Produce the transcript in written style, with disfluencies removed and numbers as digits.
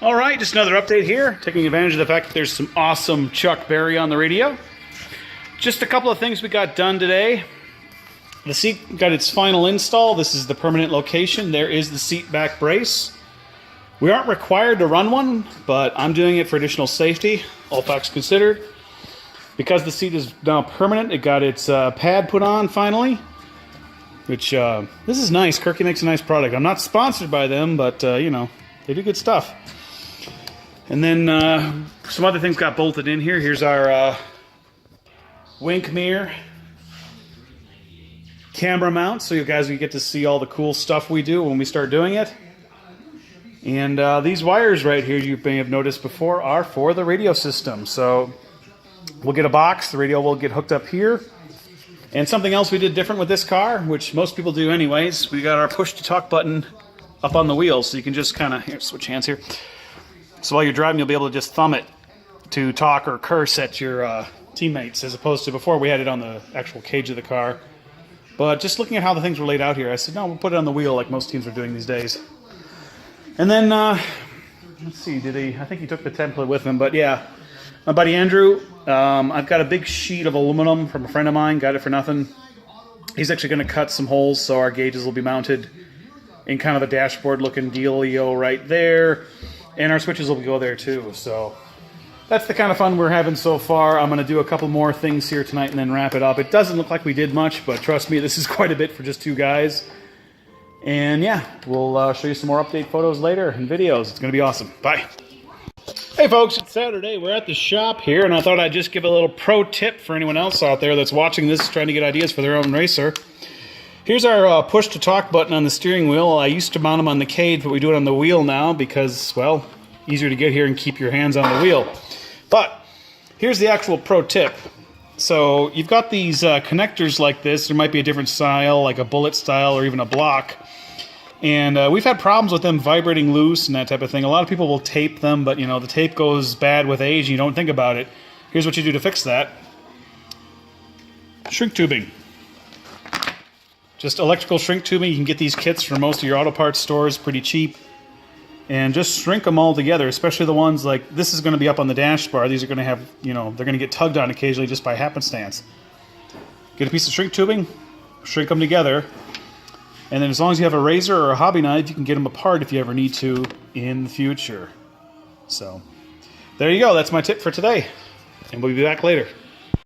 All right, just another update here, taking advantage of the fact that there's some awesome Chuck Berry on the radio. Just a couple of things we got done today. The seat got its final install. This is the permanent location. There is the seat back brace. We aren't required to run one, but I'm doing it for additional safety, all facts considered. Because the seat is now permanent, it got its pad put on finally, which, this is nice. Kirky makes a nice product. I'm not sponsored by them, but, you know, they do good stuff. And then some other things got bolted in here. Here's our wink mirror camera mount, so you guys can get to see all the cool stuff we do when we start doing it. And these wires right here, you may have noticed before, are for the radio system. So we'll get a box, the radio will get hooked up here. And something else we did different with this car, which most people do anyways, we got our push-to-talk button up on the wheel, so you can just kind of, here, switch hands here. So while you're driving, you'll be able to just thumb it to talk or curse at your teammates, as opposed to before we had it on the actual cage of the car. But just looking at how the things were laid out here, I said, no, we'll put it on the wheel like most teams are doing these days. And then, let's see, I think he took the template with him, but yeah. My buddy Andrew, I've got a big sheet of aluminum from a friend of mine, got it for nothing. He's actually going to cut some holes so our gauges will be mounted in kind of a dashboard looking dealio right there. And our switches will go there too, so that's the kind of fun we're having so far. I'm going to do a couple more things here tonight and then wrap it up. It doesn't look like we did much, but trust me, this is quite a bit for just two guys. And yeah, we'll show you some more update photos later and videos. It's going to be awesome. Bye. Hey folks, it's Saturday. We're at the shop here, and I thought I'd just give a little pro tip for anyone else out there that's watching this, trying to get ideas for their own racer. Here's our push-to-talk button on the steering wheel. I used to mount them on the cage, but we do it on the wheel now because, well, easier to get here and keep your hands on the wheel. But here's the actual pro tip. So you've got these connectors like this. There might be a different style, like a bullet style or even a block. And we've had problems with them vibrating loose and that type of thing. A lot of people will tape them, but, you know, the tape goes bad with age and you don't think about it. Here's what you do to fix that. Shrink tubing. Just electrical shrink tubing. You can get these kits from most of your auto parts stores pretty cheap. And just shrink them all together, especially the ones like this is going to be up on the dash bar. These are going to have, you know, they're going to get tugged on occasionally just by happenstance. Get a piece of shrink tubing, shrink them together, and then as long as you have a razor or a hobby knife, you can get them apart if you ever need to in the future. So there you go. That's my tip for today, and we'll be back later.